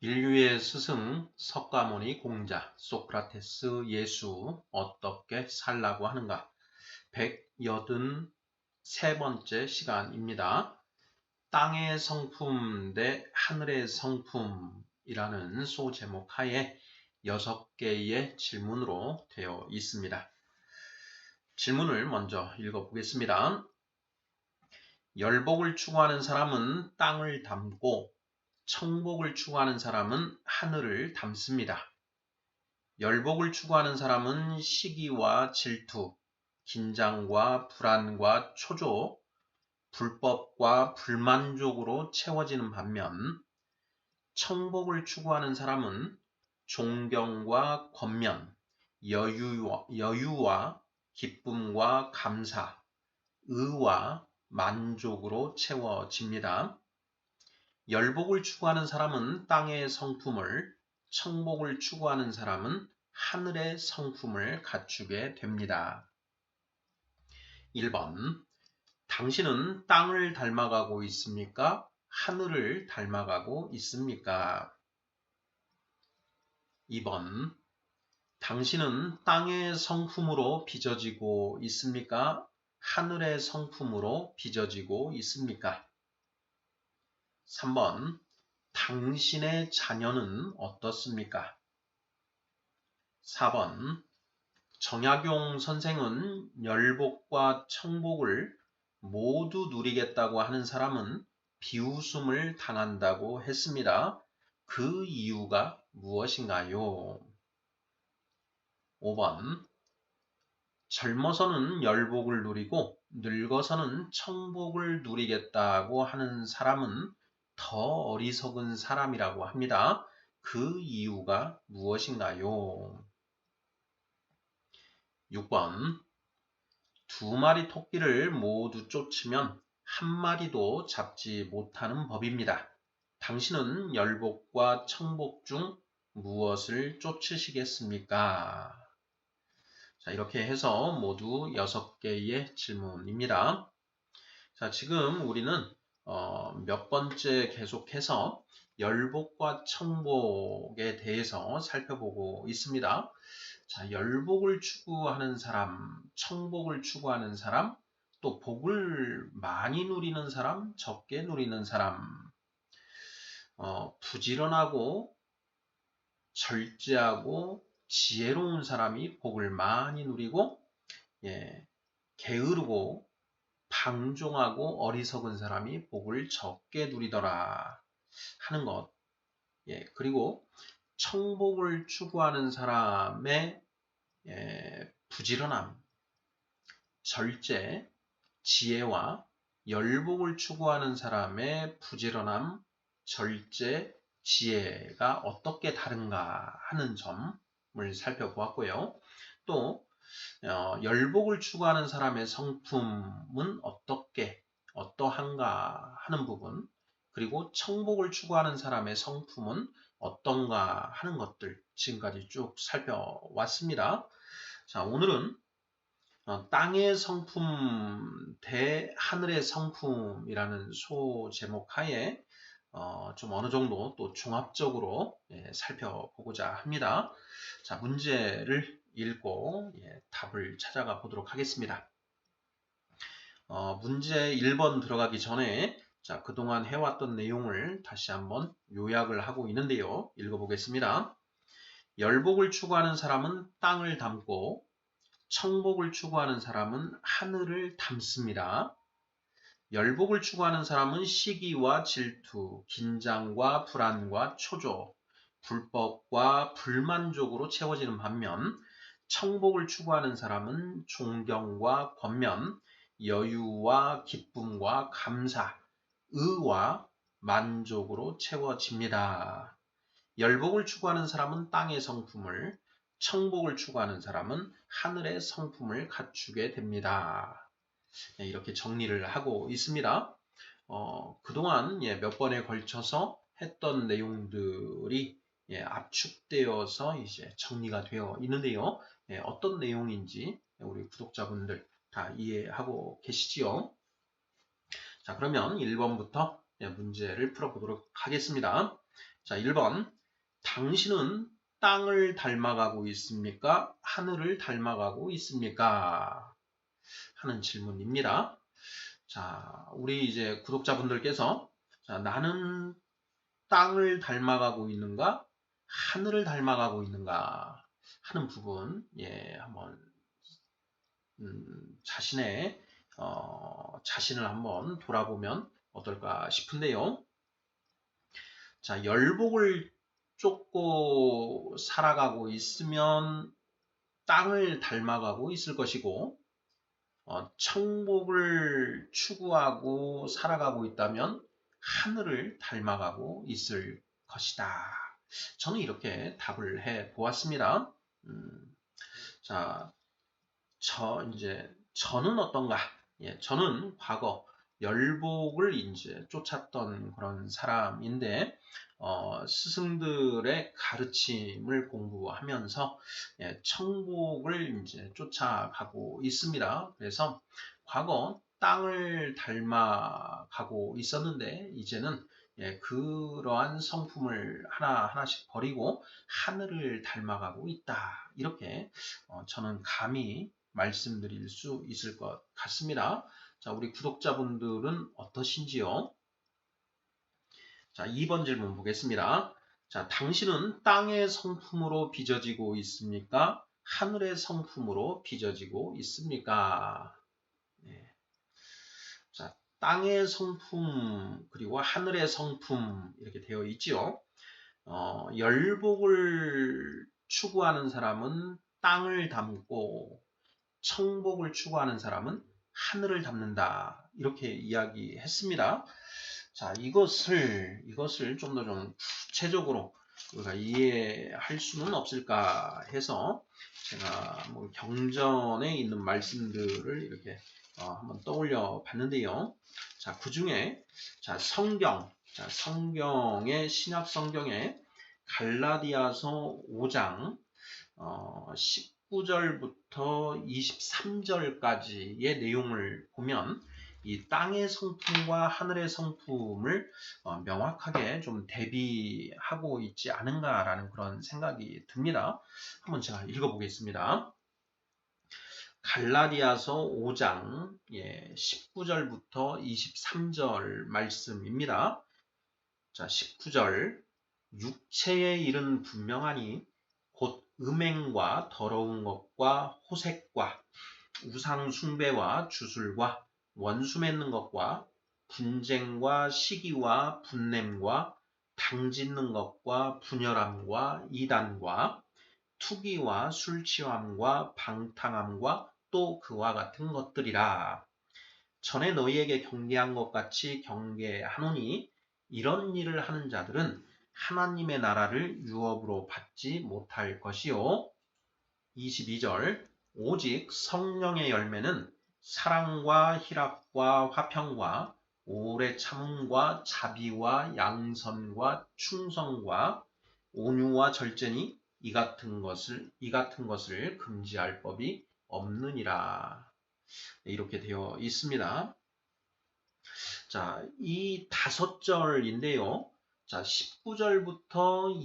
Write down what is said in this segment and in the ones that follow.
인류의 스승 석가모니 공자 소크라테스 예수 어떻게 살라고 하는가 183번째 시간입니다. 땅의 성품 대 하늘의 성품이라는 소제목 하에 6개의 질문으로 되어 있습니다. 질문을 먼저 읽어보겠습니다. 열복을 추구하는 사람은 땅을 닮고 청복을 추구하는 사람은 하늘을 닮습니다. 열복을 추구하는 사람은 시기와 질투, 긴장과 불안과 초조, 불법과 불만족으로 채워지는 반면 청복을 추구하는 사람은 존경과 권면, 여유와 기쁨과 감사, 의와 만족으로 채워집니다. 열복을 추구하는 사람은 땅의 성품을, 청복을 추구하는 사람은 하늘의 성품을 갖추게 됩니다. 1번. 당신은 땅을 닮아가고 있습니까? 하늘을 닮아가고 있습니까? 2번. 당신은 땅의 성품으로 빚어지고 있습니까? 하늘의 성품으로 빚어지고 있습니까? 3번. 당신의 자녀는 어떻습니까? 4번. 정약용 선생은 열복과 청복을 모두 누리겠다고 하는 사람은 비웃음을 당한다고 했습니다. 그 이유가 무엇인가요? 5번. 젊어서는 열복을 누리고 늙어서는 청복을 누리겠다고 하는 사람은 더 어리석은 사람이라고 합니다. 그 이유가 무엇인가요? 6번. 2마리 토끼를 모두 쫓으면 한 마리도 잡지 못하는 법입니다. 당신은 열복과 청복 중 무엇을 쫓으시겠습니까? 자, 이렇게 해서 모두 6개의 질문입니다. 자, 지금 우리는 몇 번째 계속해서 열복과 청복에 대해서 살펴보고 있습니다. 자, 열복을 추구하는 사람, 청복을 추구하는 사람, 또 복을 많이 누리는 사람, 적게 누리는 사람, 부지런하고 절제하고 지혜로운 사람이 복을 많이 누리고, 게으르고 방종하고 어리석은 사람이 복을 적게 누리더라 하는 것. 그리고 청복을 추구하는 사람의 부지런함, 절제, 지혜와 열복을 추구하는 사람의 부지런함, 절제, 지혜가 어떻게 다른가 하는 점을 살펴보았고요. 또 열복을 추구하는 사람의 성품은 어떠한가 하는 부분, 그리고 청복을 추구하는 사람의 성품은 어떤가 하는 것들 지금까지 쭉 살펴왔습니다. 자, 오늘은 땅의 성품 대 하늘의 성품이라는 소제목 하에 좀 어느 정도 또 종합적으로 살펴보고자 합니다. 자, 문제를 읽고 답을 찾아가 보도록 하겠습니다. 문제 1번 들어가기 전에 자, 그동안 해왔던 내용을 다시 한번 요약을 하고 있는데요. 읽어보겠습니다. 열복을 추구하는 사람은 땅을 닮고 청복을 추구하는 사람은 하늘을 닮습니다. 열복을 추구하는 사람은 시기와 질투, 긴장과 불안과 초조, 불법과 불만족으로 채워지는 반면 청복을 추구하는 사람은 존경과 권면, 여유와 기쁨과 감사, 의와 만족으로 채워집니다. 열복을 추구하는 사람은 땅의 성품을, 청복을 추구하는 사람은 하늘의 성품을 갖추게 됩니다. 이렇게 정리를 하고 있습니다. 그동안 몇 번에 걸쳐서 했던 내용들이 압축되어서 이제 정리가 되어 있는데요. 어떤 내용인지 우리 구독자분들 다 이해하고 계시지요? 자, 그러면 1번부터 문제를 풀어보도록 하겠습니다. 자, 1번. 당신은 땅을 닮아가고 있습니까? 하늘을 닮아가고 있습니까? 하는 질문입니다. 자, 우리 이제 구독자분들께서 자, 나는 땅을 닮아가고 있는가? 하늘을 닮아가고 있는가? 하는 부분, 한번 자신의 자신을 한번 돌아보면 어떨까 싶은데요. 자, 열복을 쫓고 살아가고 있으면 땅을 닮아가고 있을 것이고, 청복을 추구하고 살아가고 있다면 하늘을 닮아가고 있을 것이다. 저는 이렇게 답을 해 보았습니다. 자, 저는 어떤가? 저는 과거 열복을 이제 쫓았던 그런 사람인데, 스승들의 가르침을 공부하면서 청복을 이제 쫓아가고 있습니다. 그래서 과거 땅을 닮아가고 있었는데, 이제는 그러한 성품을 하나하나씩 버리고 하늘을 닮아가고 있다. 이렇게 저는 감히 말씀드릴 수 있을 것 같습니다. 자, 우리 구독자분들은 어떠신지요? 자, 2번 질문 보겠습니다. 자, 당신은 땅의 성품으로 빚어지고 있습니까? 하늘의 성품으로 빚어지고 있습니까? 네. 자, 땅의 성품 그리고 하늘의 성품 이렇게 되어 있지요. 열복을 추구하는 사람은 땅을 담고 청복을 추구하는 사람은 하늘을 담는다. 이렇게 이야기했습니다. 자, 이것을 좀 더 좀 구체적으로 우리가 이해할 수는 없을까 해서 제가 뭐 경전에 있는 말씀들을 이렇게 한번 떠올려 봤는데요. 자, 그 중에 성경의 신약 성경에 갈라디아서 5장 19절부터 23절까지의 내용을 보면 이 땅의 성품과 하늘의 성품을 명확하게 좀 대비하고 있지 않은가라는 그런 생각이 듭니다. 한번 제가 읽어보겠습니다. 갈라디아서 5장 19절부터 23절 말씀입니다. 자, 19절 육체의 일은 분명하니 곧 음행과 더러운 것과 호색과 우상 숭배와 주술과 원수 맺는 것과 분쟁과 시기와 분냄과 당짓는 것과 분열함과 이단과 투기와 술 취함과 방탕함과 또 그와 같은 것들이라. 전에 너희에게 경계한 것 같이 경계하노니 이런 일을 하는 자들은 하나님의 나라를 유업으로 받지 못할 것이요. 22절 오직 성령의 열매는 사랑과 희락과 화평과 오래 참음과 자비와 양선과 충성과 온유와 절제니 이 같은 것을 금지할 법이 없느니라. 이렇게 되어 있습니다. 자, 이 5절인데요. 자, 19절부터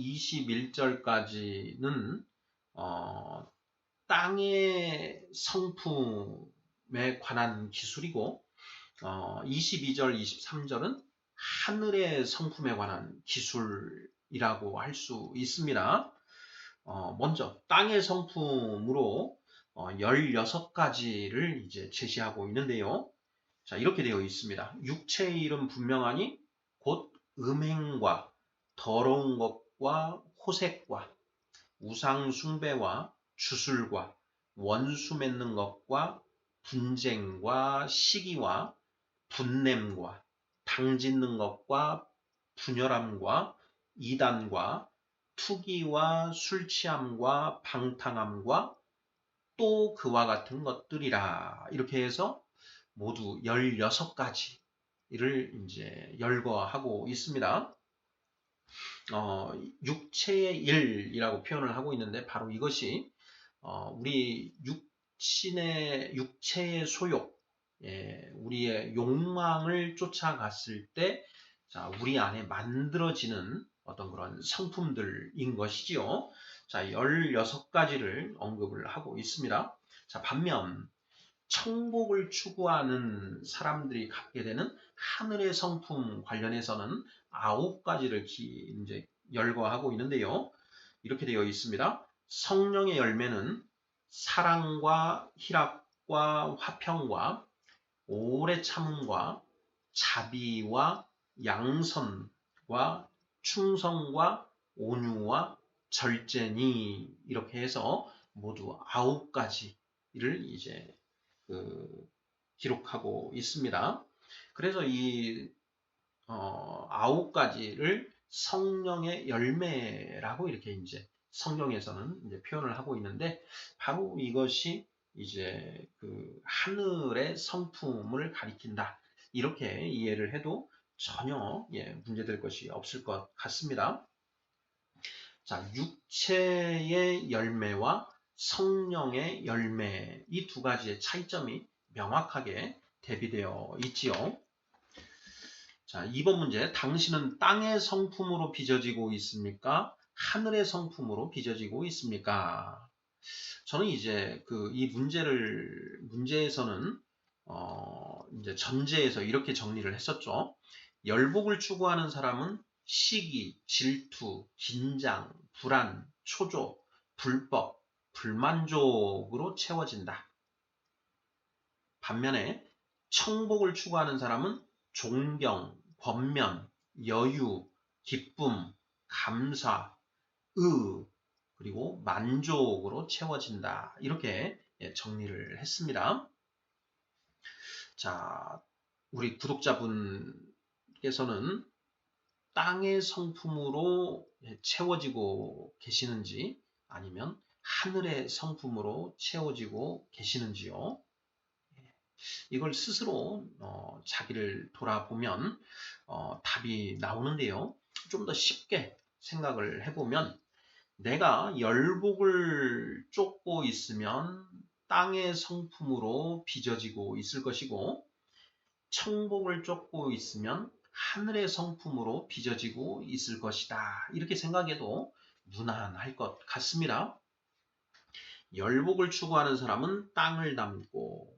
21절까지는 땅의 성품에 관한 기술이고 22절, 23절은 하늘의 성품에 관한 기술이라고 할 수 있습니다. 먼저 땅의 성품으로 16가지를 이제 제시하고 있는데요. 자, 이렇게 되어 있습니다. 육체의 일은 분명하니 곧 음행과 더러운 것과 호색과 우상 숭배와 주술과 원수 맺는 것과 분쟁과 시기와 분냄과 당짓는 것과 분열함과 이단과 투기와 술 취함과 방탕함과 또 그와 같은 것들이라. 이렇게 해서 모두 16가지를 이제 열거하고 있습니다. 육체의 일이라고 표현을 하고 있는데 바로 이것이 우리 육체의 소욕, 우리의 욕망을 쫓아갔을 때 자, 우리 안에 만들어지는 어떤 그런 성품들인 것이지요. 자, 16가지를 언급을 하고 있습니다. 자, 반면 천복을 추구하는 사람들이 갖게 되는 하늘의 성품 관련해서는 9가지를 이제 열거하고 있는데요. 이렇게 되어 있습니다. 성령의 열매는 사랑과 희락과 화평과 오래 참음과 자비와 양선과 충성과 온유와 절제니, 이렇게 해서 모두 9가지를 이제 기록하고 있습니다. 그래서 이 9가지를 성령의 열매라고 이렇게 이제 성경에서는 이제 표현을 하고 있는데, 바로 이것이 이제 하늘의 성품을 가리킨다, 이렇게 이해를 해도 전혀 문제될 것이 없을 것 같습니다. 자, 육체의 열매와 성령의 열매, 이 2가지의 차이점이 명확하게 대비되어 있지요. 자, 2번 문제. 당신은 땅의 성품으로 빚어지고 있습니까? 하늘의 성품으로 빚어지고 있습니까? 저는 이제 이 문제에서는 이제 전제에서 이렇게 정리를 했었죠. 열복을 추구하는 사람은 시기, 질투, 긴장, 불안, 초조, 불법, 불만족으로 채워진다. 반면에 청복을 추구하는 사람은 존경, 권면, 여유, 기쁨, 감사, 그리고 만족으로 채워진다. 이렇게 정리를 했습니다. 자, 우리 구독자분께서는 땅의 성품으로 채워지고 계시는지, 아니면 하늘의 성품으로 채워지고 계시는지요? 이걸 스스로 자기를 돌아보면 답이 나오는데요. 좀 더 쉽게 생각을 해보면, 내가 열복을 쫓고 있으면 땅의 성품으로 빚어지고 있을 것이고, 청복을 쫓고 있으면 하늘의 성품으로 빚어지고 있을 것이다. 이렇게 생각해도 무난할 것 같습니다. 열복을 추구하는 사람은 땅을 담고,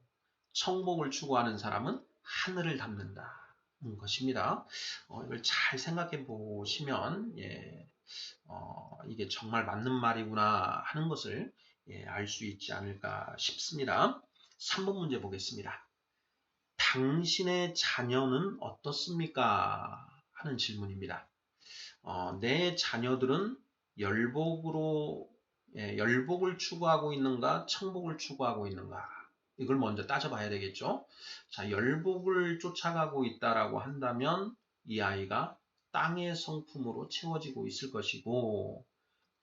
청복을 추구하는 사람은 하늘을 담는다 것입니다. 이걸 잘 생각해 보시면 이게 정말 맞는 말이구나 하는 것을 알 수 있지 않을까 싶습니다. 3번 문제 보겠습니다. 당신의 자녀는 어떻습니까? 하는 질문입니다. 내 자녀들은 열복을 추구하고 있는가, 청복을 추구하고 있는가? 이걸 먼저 따져봐야 되겠죠. 자, 열복을 쫓아가고 있다라고 한다면 이 아이가 땅의 성품으로 채워지고 있을 것이고,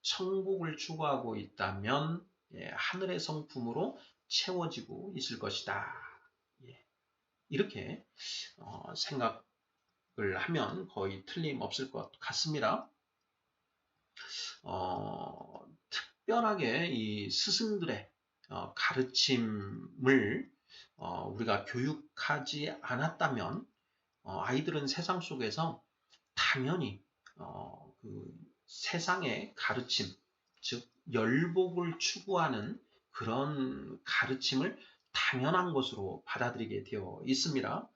청복을 추구하고 있다면 하늘의 성품으로 채워지고 있을 것이다. 이렇게 생각을 하면 거의 틀림없을 것 같습니다. 특별하게 이 스승들의 가르침을 우리가 교육하지 않았다면 아이들은 세상 속에서 당연히 세상의 가르침, 즉 열복을 추구하는 그런 가르침을 당연한 것으로 받아들이게 되어 있습니다.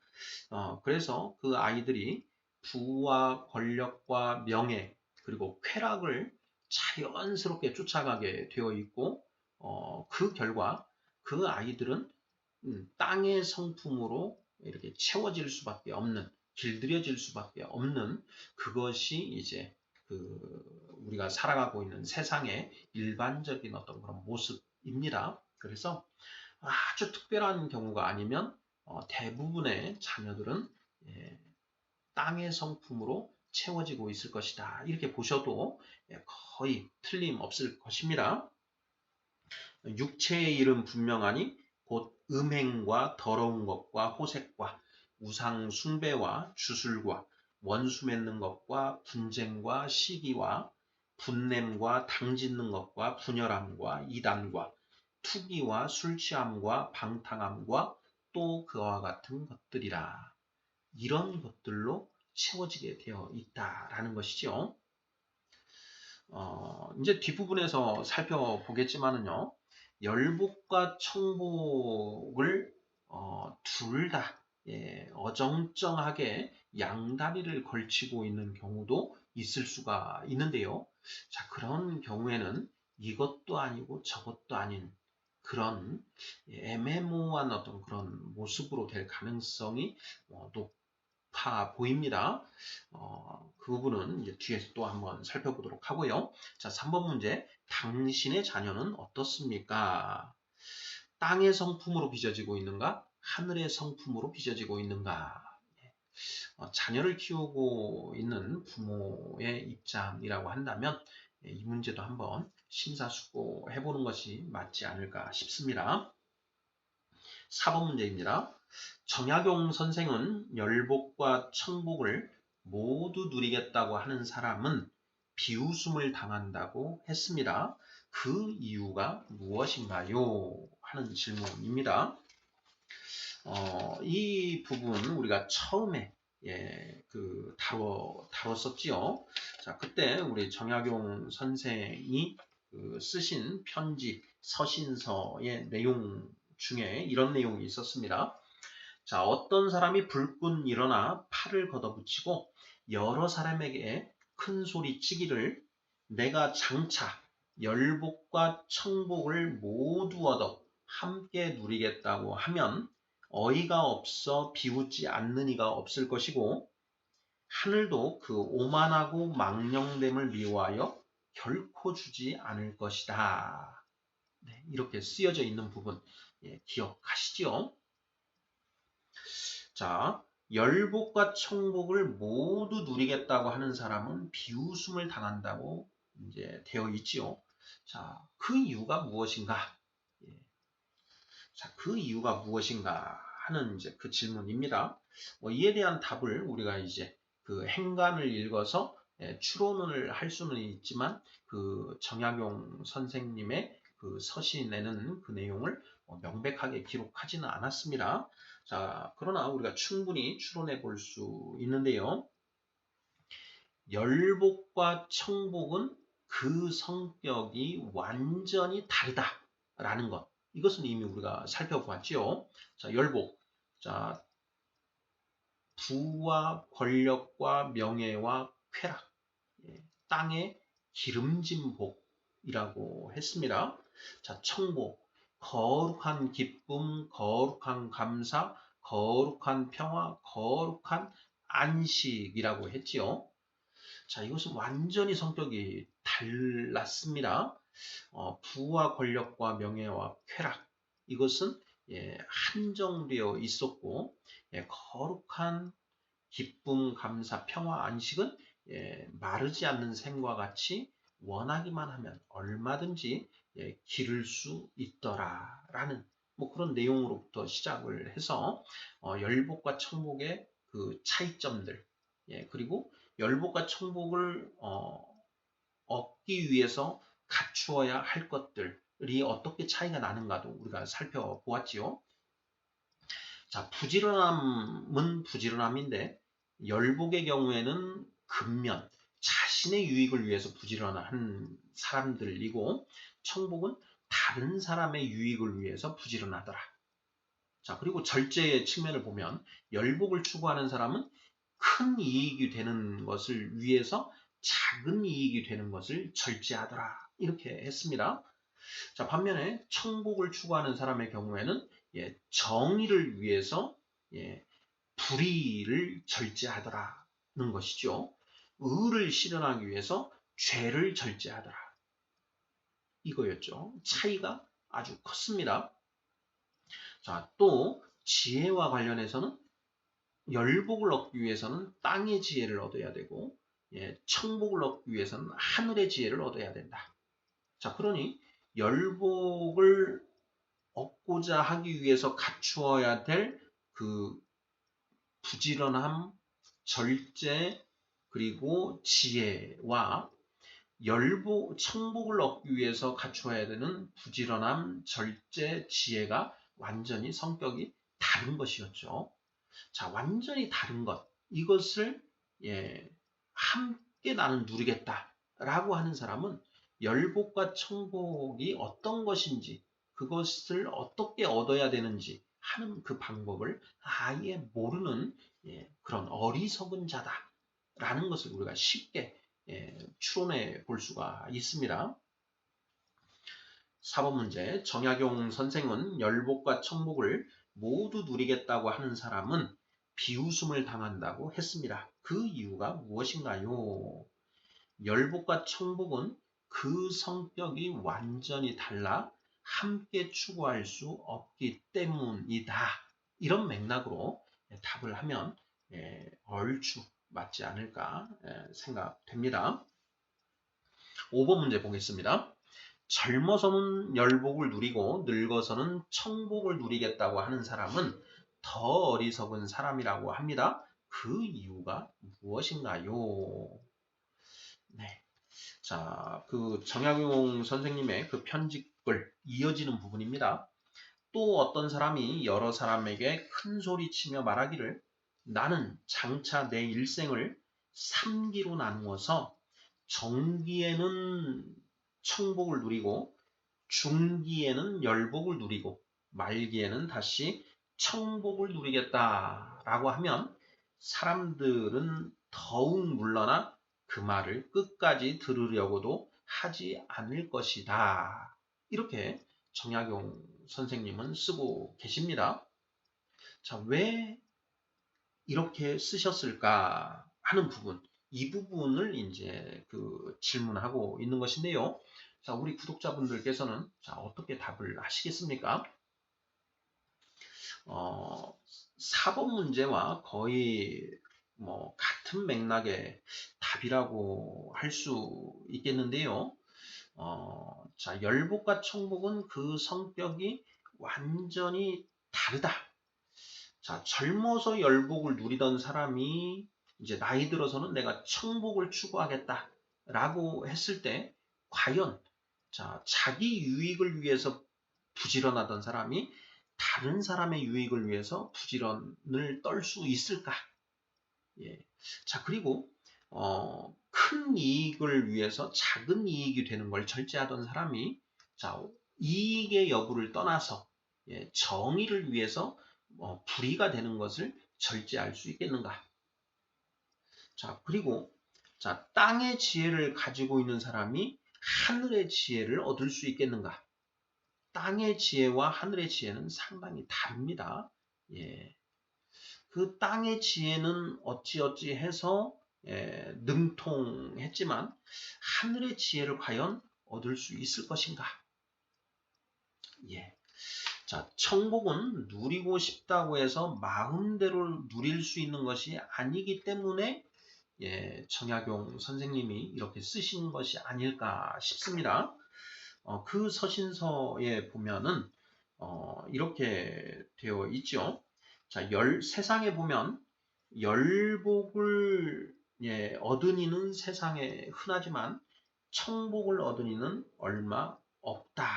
그래서 그 아이들이 부와 권력과 명예, 그리고 쾌락을 자연스럽게 쫓아가게 되어 있고, 그 결과 그 아이들은 땅의 성품으로 이렇게 채워질 수밖에 없는, 길들여질 수밖에 없는, 그것이 이제 우리가 살아가고 있는 세상의 일반적인 어떤 그런 모습입니다. 그래서 아주 특별한 경우가 아니면 대부분의 자녀들은 땅의 성품으로 채워지고 있을 것이다. 이렇게 보셔도 거의 틀림없을 것입니다. 육체의 일은 분명하니 곧 음행과 더러운 것과 호색과 우상 숭배와 주술과 원수 맺는 것과 분쟁과 시기와 분냄과 당짓는 것과 분열함과 이단과 투기와 술취함과 방탕함과 또 그와 같은 것들이라. 이런 것들로 채워지게 되어 있다라는 것이죠. 이제 뒷부분에서 살펴보겠지만은요. 열복과 청복을 둘 다 어정쩡하게 양다리를 걸치고 있는 경우도 있을 수가 있는데요. 자, 그런 경우에는 이것도 아니고 저것도 아닌 그런 애매모호한 어떤 그런 모습으로 될 가능성이 높아 보입니다. 그 부분은 이제 뒤에서 또 한번 살펴보도록 하고요. 자, 3번 문제. 당신의 자녀는 어떻습니까? 땅의 성품으로 빚어지고 있는가? 하늘의 성품으로 빚어지고 있는가? 자녀를 키우고 있는 부모의 입장이라고 한다면 이 문제도 한번 심사숙고해 보는 것이 맞지 않을까 싶습니다. 4번 문제입니다. 정약용 선생은 열복과 청복을 모두 누리겠다고 하는 사람은 비웃음을 당한다고 했습니다. 그 이유가 무엇인가요? 하는 질문입니다. 이 부분 우리가 처음에 다뤘었지요. 자, 그때 우리 정약용 선생이 쓰신 편지 서신서의 내용 중에 이런 내용이 있었습니다. 자, 어떤 사람이 불끈 일어나 팔을 걷어붙이고 여러 사람에게 큰 소리 치기를 내가 장차 열복과 청복을 모두 얻어 함께 누리겠다고 하면 어이가 없어 비웃지 않는 이가 없을 것이고 하늘도 그 오만하고 망령됨을 미워하여 결코 주지 않을 것이다. 네, 이렇게 쓰여져 있는 부분 기억하시죠? 자, 열복과 청복을 모두 누리겠다고 하는 사람은 비웃음을 당한다고 이제 되어 있지요. 자, 그 이유가 무엇인가? 자, 그 이유가 무엇인가 하는 이제 그 질문입니다. 이에 대한 답을 우리가 이제 그 행간을 읽어서 추론을 할 수는 있지만 그 정약용 선생님의 그 서신에는 그 내용을 명백하게 기록하지는 않았습니다. 자, 그러나 우리가 충분히 추론해 볼 수 있는데요. 열복과 청복은 그 성격이 완전히 다르다라는 것. 이것은 이미 우리가 살펴보았지요. 자, 열복. 자, 부와 권력과 명예와 쾌락. 땅의 기름진 복이라고 했습니다. 자, 청복. 거룩한 기쁨, 거룩한 감사, 거룩한 평화, 거룩한 안식이라고 했지요. 자, 이것은 완전히 성격이 달랐습니다. 부와 권력과 명예와 쾌락 이것은 한정되어 있었고 거룩한 기쁨, 감사, 평화, 안식은 마르지 않는 샘과 같이 원하기만 하면 얼마든지 기를 수 있더라라는 뭐 그런 내용으로부터 시작을 해서 열복과 청복의 그 차이점들 그리고 열복과 청복을 얻기 위해서 갖추어야 할 것들이 어떻게 차이가 나는가도 우리가 살펴보았지요. 자, 부지런함은 부지런함인데 열복의 경우에는 근면, 자신의 유익을 위해서 부지런한 사람들이고 청복은 다른 사람의 유익을 위해서 부지런하더라. 자, 그리고 절제의 측면을 보면 열복을 추구하는 사람은 큰 이익이 되는 것을 위해서 작은 이익이 되는 것을 절제하더라. 이렇게 했습니다. 자, 반면에 청복을 추구하는 사람의 경우에는 정의를 위해서 불의를 절제하더라는 것이죠. 의를 실현하기 위해서 죄를 절제하더라. 이거였죠. 차이가 아주 컸습니다. 자, 또 지혜와 관련해서는 열복을 얻기 위해서는 땅의 지혜를 얻어야 되고 청복을 얻기 위해서는 하늘의 지혜를 얻어야 된다. 자, 그러니 열복을 얻고자 하기 위해서 갖추어야 될 그 부지런함, 절제, 그리고 지혜와 청복을 얻기 위해서 갖추어야 되는 부지런함, 절제, 지혜가 완전히 성격이 다른 것이었죠. 자, 완전히 다른 것. 이것을 함께 나는 누리겠다라고 하는 사람은 열복과 청복이 어떤 것인지, 그것을 어떻게 얻어야 되는지 하는 그 방법을 아예 모르는 그런 어리석은 자다라는 것을 우리가 쉽게 추론해 볼 수가 있습니다. 4번 문제, 정약용 선생은 열복과 청복을 모두 누리겠다고 하는 사람은 비웃음을 당한다고 했습니다. 그 이유가 무엇인가요? 열복과 청복은 그 성격이 완전히 달라 함께 추구할 수 없기 때문이다. 이런 맥락으로 답을 하면 얼추 맞지 않을까 생각됩니다. 5번 문제 보겠습니다. 젊어서는 열복을 누리고 늙어서는 청복을 누리겠다고 하는 사람은 더 어리석은 사람이라고 합니다. 그 이유가 무엇인가요? 네. 자, 그 정약용 선생님의 그 편집글 이어지는 부분입니다. 또 어떤 사람이 여러 사람에게 큰 소리 치며 말하기를 나는 장차 내 일생을 3기로 나누어서 정기에는 청복을 누리고 중기에는 열복을 누리고 말기에는 다시 청복을 누리겠다라고 하면 사람들은 더욱 물러나 그 말을 끝까지 들으려고도 하지 않을 것이다. 이렇게 정약용 선생님은 쓰고 계십니다. 자, 왜 이렇게 쓰셨을까 하는 부분, 이 부분을 이제 그 질문하고 있는 것인데요. 자, 우리 구독자분들께서는 자, 어떻게 답을 하시겠습니까? 4번 문제와 거의 뭐 같은 맥락의 답이라고 할 수 있겠는데요. 자, 열복과 청복은 그 성격이 완전히 다르다. 자, 젊어서 열복을 누리던 사람이 이제 나이 들어서는 내가 청복을 추구하겠다라고 했을 때 과연 자, 자기 유익을 위해서 부지런하던 사람이 다른 사람의 유익을 위해서 부지런을 떨 수 있을까? 예. 자, 그리고 큰 이익을 위해서 작은 이익이 되는 걸 절제하던 사람이 자, 이익의 여부를 떠나서 정의를 위해서 불의가 되는 것을 절제할 수 있겠는가? 자, 그리고 자, 땅의 지혜를 가지고 있는 사람이 하늘의 지혜를 얻을 수 있겠는가? 땅의 지혜와 하늘의 지혜는 상당히 다릅니다. 예. 그 땅의 지혜는 어찌어찌 해서 능통했지만 하늘의 지혜를 과연 얻을 수 있을 것인가? 예. 자, 청복은 누리고 싶다고 해서 마음대로 누릴 수 있는 것이 아니기 때문에 정약용 선생님이 이렇게 쓰신 것이 아닐까 싶습니다. 그 서신서에 보면은 이렇게 되어 있죠. 자, 세상에 보면 열복을 얻은 이는 세상에 흔하지만 청복을 얻은 이는 얼마 없다.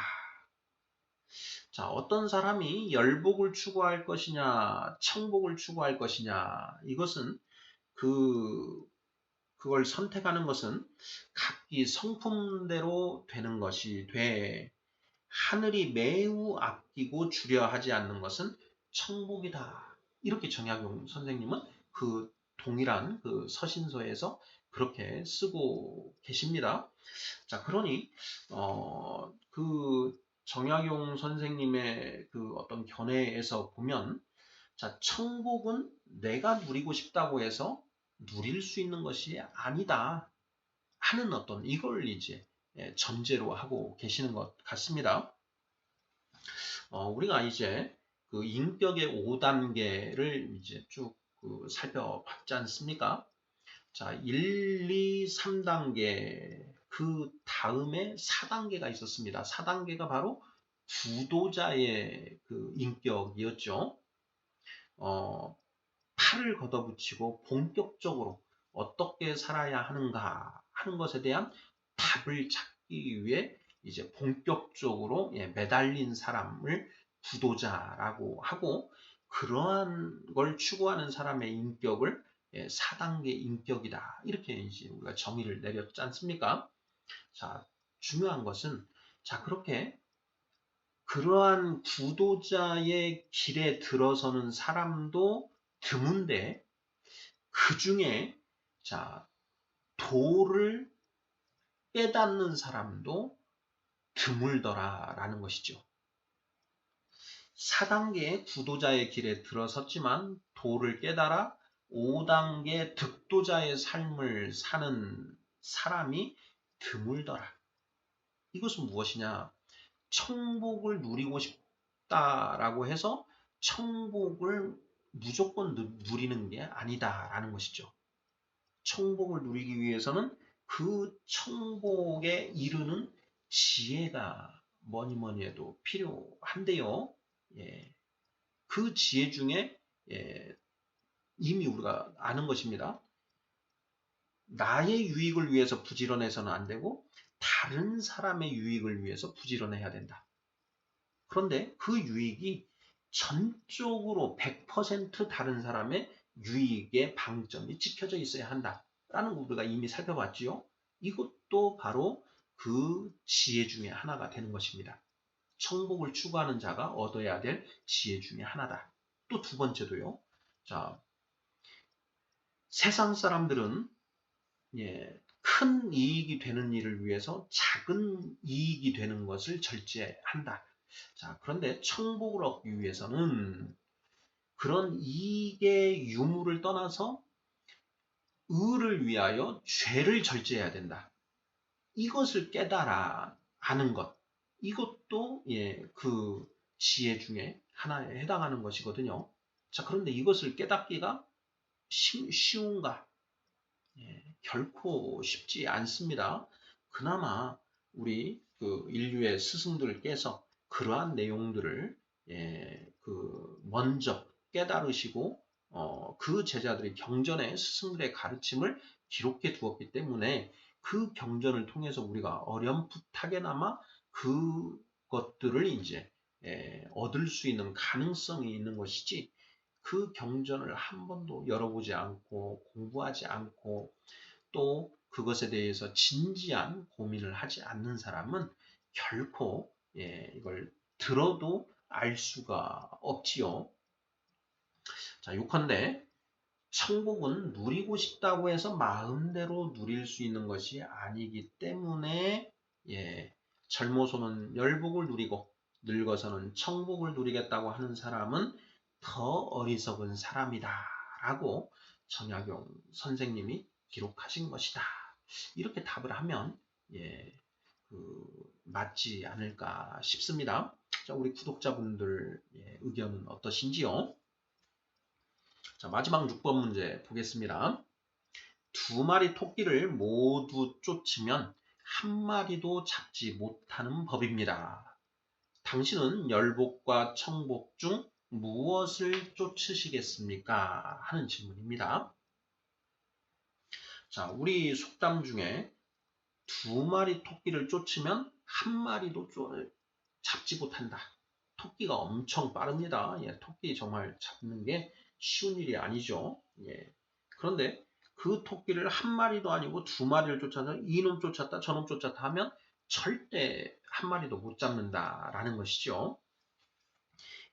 자, 어떤 사람이 열복을 추구할 것이냐, 청복을 추구할 것이냐, 이것은 그걸 선택하는 것은 각기 성품대로 되는 것이 돼. 하늘이 매우 아끼고 주려하지 않는 것은 청복이다. 이렇게 정약용 선생님은 그 동일한 그 서신서에서 그렇게 쓰고 계십니다. 자, 그러니 그 정약용 선생님의 그 어떤 견해에서 보면 자, 청복은 내가 누리고 싶다고 해서 누릴 수 있는 것이 아니다 하는 어떤 이걸 이제 전제로 하고 계시는 것 같습니다. 우리가 이제 그 인격의 5단계를 이제 쭉 살펴봤지 않습니까? 자, 1, 2, 3단계 그 다음에 4단계가 있었습니다. 4단계가 바로 구도자의 그 인격이었죠. 팔을 걷어붙이고 본격적으로 어떻게 살아야 하는가 하는 것에 대한 답을 찾기 위해 이제 본격적으로 매달린 사람을 구도자라고 하고 그러한 걸 추구하는 사람의 인격을 4단계 인격이다. 이렇게 이제 우리가 정의를 내렸지 않습니까? 자, 중요한 것은 자 그렇게 그러한 구도자의 길에 들어서는 사람도 드문데 그 중에 자 도를 깨닫는 사람도 드물더라라는 것이죠. 4단계 구도자의 길에 들어섰지만 도를 깨달아 5단계 득도자의 삶을 사는 사람이 드물더라. 이것은 무엇이냐? 천복을 누리고 싶다라고 해서 천복을 무조건 누리는 게 아니다라는 것이죠. 천복을 누리기 위해서는 그 천복에 이르는 지혜가 뭐니 해도 필요한데요. 예, 그 지혜 중에 이미 우리가 아는 것입니다. 나의 유익을 위해서 부지런해서는 안 되고 다른 사람의 유익을 위해서 부지런해야 된다. 그런데 그 유익이 전적으로 100% 다른 사람의 유익의 방점이 찍혀져 있어야 한다라는 거 우리가 이미 살펴봤지요. 이것도 바로 그 지혜 중에 하나가 되는 것입니다. 천복을 추구하는 자가 얻어야 될 지혜 중에 하나다. 또 두 번째도요. 자, 세상 사람들은 큰 이익이 되는 일을 위해서 작은 이익이 되는 것을 절제한다. 자, 그런데 천복을 얻기 위해서는 그런 이익의 유무를 떠나서 의를 위하여 죄를 절제해야 된다. 이것을 깨달아 아는 것. 이것도 그 지혜 중에 하나에 해당하는 것이거든요. 자, 그런데 이것을 깨닫기가 쉬운가? 결코 쉽지 않습니다. 그나마 우리 그 인류의 스승들께서 그러한 내용들을 먼저 깨달으시고 그 제자들이 경전의 스승들의 가르침을 기록해 두었기 때문에 그 경전을 통해서 우리가 어렴풋하게나마 그것들을 이제 얻을 수 있는 가능성이 있는 것이지 그 경전을 한 번도 열어보지 않고 공부하지 않고 또 그것에 대해서 진지한 고민을 하지 않는 사람은 결코 이걸 들어도 알 수가 없지요. 자, 요컨대 천국은 누리고 싶다고 해서 마음대로 누릴 수 있는 것이 아니기 때문에 젊어서는 열복을 누리고 늙어서는 천국을 누리겠다고 하는 사람은 더 어리석은 사람이다 라고 정약용 선생님이 기록하신 것이다. 이렇게 답을 하면 맞지 않을까 싶습니다. 자, 우리 구독자분들 의견은 어떠신지요? 자, 마지막 6번 문제 보겠습니다. 2마리 토끼를 모두 쫓으면 한 마리도 잡지 못하는 법입니다. 당신은 열복과 청복 중 무엇을 쫓으시겠습니까? 하는 질문입니다. 자, 우리 속담 중에 2마리 토끼를 쫓으면 한 마리도 잡지 못한다. 토끼가 엄청 빠릅니다. 토끼 정말 잡는 게 쉬운 일이 아니죠. 그런데 그 토끼를 한 마리도 아니고 2마리를 쫓아서 이놈 쫓았다 저놈 쫓았다 하면 절대 한 마리도 못 잡는다라는 것이죠.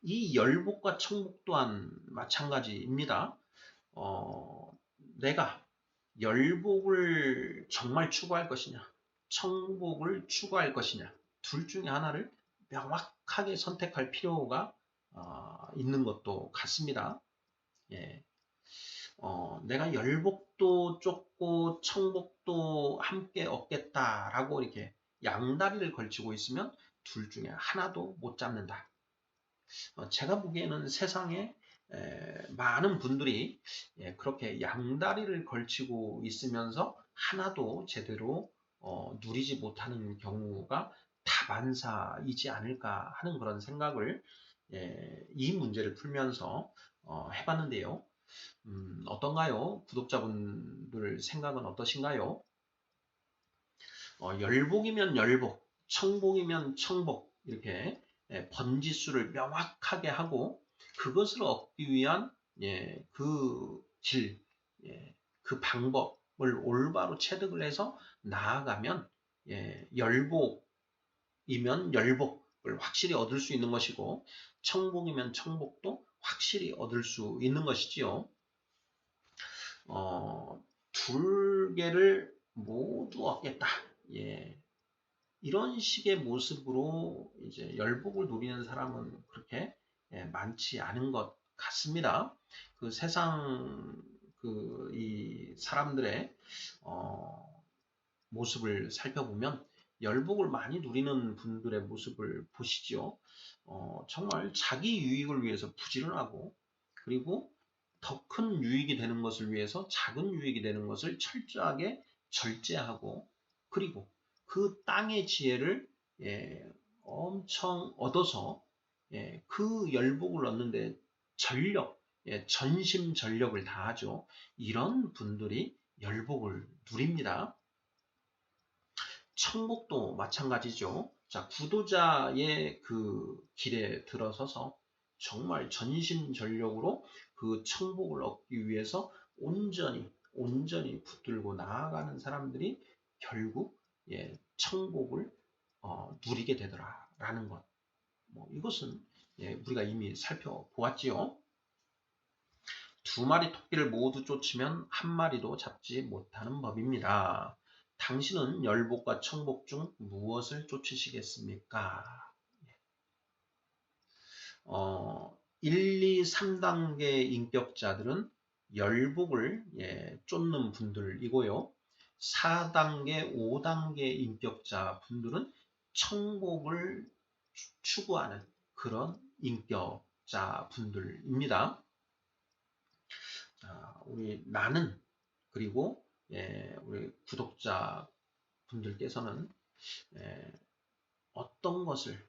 이 열복과 청복 또한 마찬가지입니다. 내가 열복을 정말 추구할 것이냐 청복을 추구할 것이냐 둘 중에 하나를 명확하게 선택할 필요가 있는 것도 같습니다. 내가 열복도 쫓고 청복도 함께 얻겠다라고 이렇게 양다리를 걸치고 있으면 둘 중에 하나도 못 잡는다. 제가 보기에는 세상에 많은 분들이 그렇게 양다리를 걸치고 있으면서 하나도 제대로 누리지 못하는 경우가 다반사이지 않을까 하는 그런 생각을 이 문제를 풀면서 해봤는데요. 어떤가요? 구독자분들 생각은 어떠신가요? 열복이면 열복, 청복이면 청복 이렇게 번지수를 명확하게 하고 그것을 얻기 위한 그 길, 그 방법을 올바로 체득을 해서 나아가면 열복이면 열복을 확실히 얻을 수 있는 것이고 청복이면 청복도 확실히 얻을 수 있는 것이지요. 둘 개를 모두 얻겠다. 이런 식의 모습으로 이제 열복을 누리는 사람은 그렇게 많지 않은 것 같습니다. 그 세상 이 사람들의 모습을 살펴보면 열복을 많이 누리는 분들의 모습을 보시죠. 정말 자기 유익을 위해서 부지런하고 그리고 더 큰 유익이 되는 것을 위해서 작은 유익이 되는 것을 철저하게 절제하고 그리고 그 땅의 지혜를 엄청 얻어서 그 열복을 얻는데 전심전력을 다하죠. 이런 분들이 열복을 누립니다. 청복도 마찬가지죠. 자, 구도자의 그 길에 들어서서 정말 전심전력으로 그 청복을 얻기 위해서 온전히 붙들고 나아가는 사람들이 결국 청복을 누리게 되더라라는 것. 이것은 우리가 이미 살펴보았지요. 두 마리 토끼를 모두 쫓으면 한 마리도 잡지 못하는 법입니다. 당신은 열복과 청복 중 무엇을 쫓으시겠습니까? 1, 2, 3단계 인격자들은 열복을 쫓는 분들이고요. 4단계, 5단계 인격자 분들은 청복을 추구하는 그런 인격자 분들입니다. 우리 나는 그리고 우리 구독자 분들께서는 어떤 것을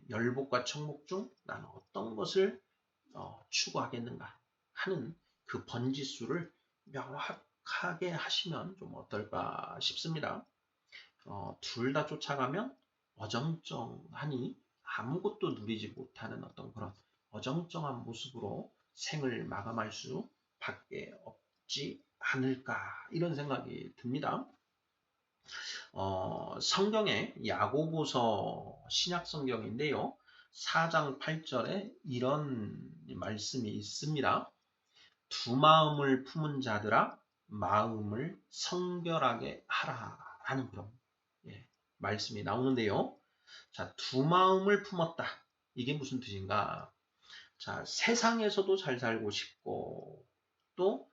열복과 청복 중 나는 어떤 것을 추구하겠는가 하는 그 번지수를 명확하게 하시면 좀 어떨까 싶습니다. 둘 다 쫓아가면 어정쩡하니 아무것도 누리지 못하는 어떤 그런 어정쩡한 모습으로 생을 마감할 수밖에 없지 않을까 이런 생각이 듭니다. 성경의 야고보서 신약 성경인데요. 4장 8절에 이런 말씀이 있습니다. 두 마음을 품은 자들아 마음을 성결하게 하라 하는 그런 말씀이 나오는데요. 자, 두 마음을 품었다. 이게 무슨 뜻인가? 자, 세상에서도 잘 살고 싶고 또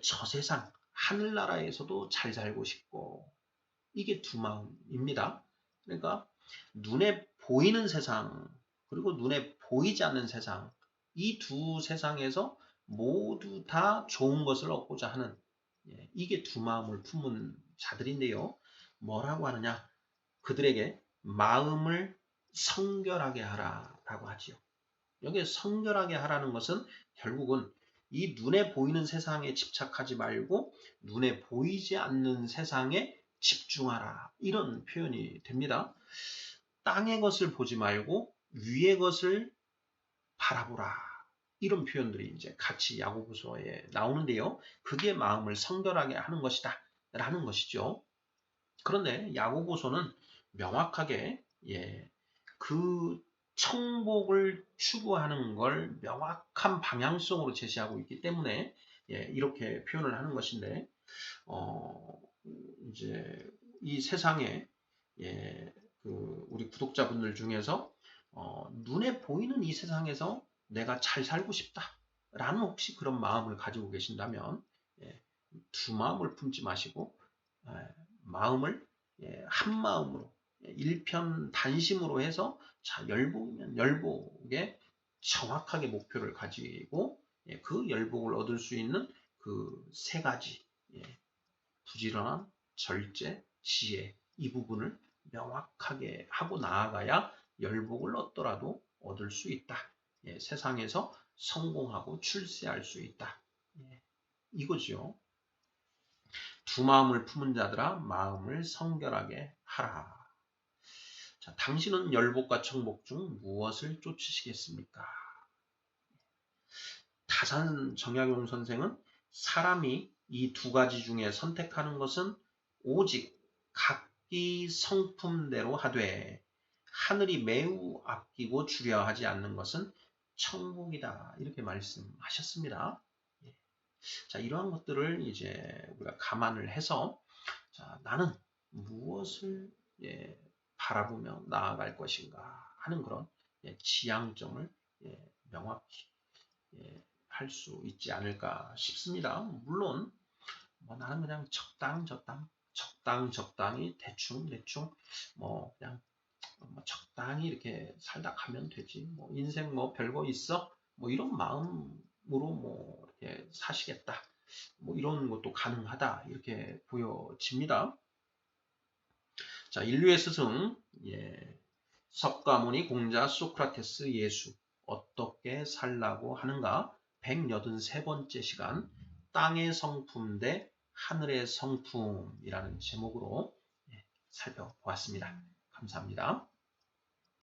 저 세상 하늘나라에서도 잘 살고 싶고 이게 두 마음입니다. 그러니까 눈에 보이는 세상 그리고 눈에 보이지 않는 세상 이 두 세상에서 모두 다 좋은 것을 얻고자 하는 이게 두 마음을 품은 자들인데요. 뭐라고 하느냐? 그들에게 마음을 성결하게 하라라고 하지요. 여기에 성결하게 하라는 것은 결국은 이 눈에 보이는 세상에 집착하지 말고 눈에 보이지 않는 세상에 집중하라. 이런 표현이 됩니다. 땅의 것을 보지 말고 위의 것을 바라보라. 이런 표현들이 이제 같이 야고보서에 나오는데요. 그게 마음을 성결하게 하는 것이다. 라는 것이죠. 그런데 야고보서는 명확하게 그 청복을 추구하는 걸 명확한 방향성으로 제시하고 있기 때문에 이렇게 표현을 하는 것인데 이제 이 세상에 우리 구독자분들 중에서 눈에 보이는 이 세상에서 내가 잘 살고 싶다라는 혹시 그런 마음을 가지고 계신다면 두 마음을 품지 마시고 마음을 한 마음으로 일편단심으로 해서 자 열복이면 열복에 정확하게 목표를 가지고 그 열복을 얻을 수 있는 그 세 가지 부지런함, 절제, 지혜 이 부분을 명확하게 하고 나아가야 열복을 얻더라도 얻을 수 있다. 세상에서 성공하고 출세할 수 있다. 이거죠. 두 마음을 품은 자들아 마음을 성결하게 하라. 자, 당신은 열복과 청복 중 무엇을 쫓으시겠습니까? 다산 정약용 선생은 사람이 이 두 가지 중에 선택하는 것은 오직 이 성품대로 하되 하늘이 매우 아끼고 주려하지 않는 것은 천국이다. 이렇게 말씀하셨습니다. 예. 자, 이러한 것들을 이제 우리가 감안을 해서 자, 나는 무엇을 예, 바라보며 나아갈 것인가 하는 그런 예, 지향점을 예, 명확히 예, 할 수 있지 않을까 싶습니다. 물론 뭐 나는 그냥 적당히 대충 뭐 그냥 뭐 적당히 이렇게 살다 가면 되지. 뭐 인생 뭐 별거 있어? 뭐 이런 마음으로 뭐 이렇게 사시겠다. 뭐 이런 것도 가능하다. 이렇게 보여집니다. 자, 인류의 스승, 예, 석가모니, 공자, 소크라테스, 예수 어떻게 살라고 하는가? 183번째 시간 땅의 성품 대 하늘의 성품이라는 제목으로 예, 살펴보았습니다. 감사합니다.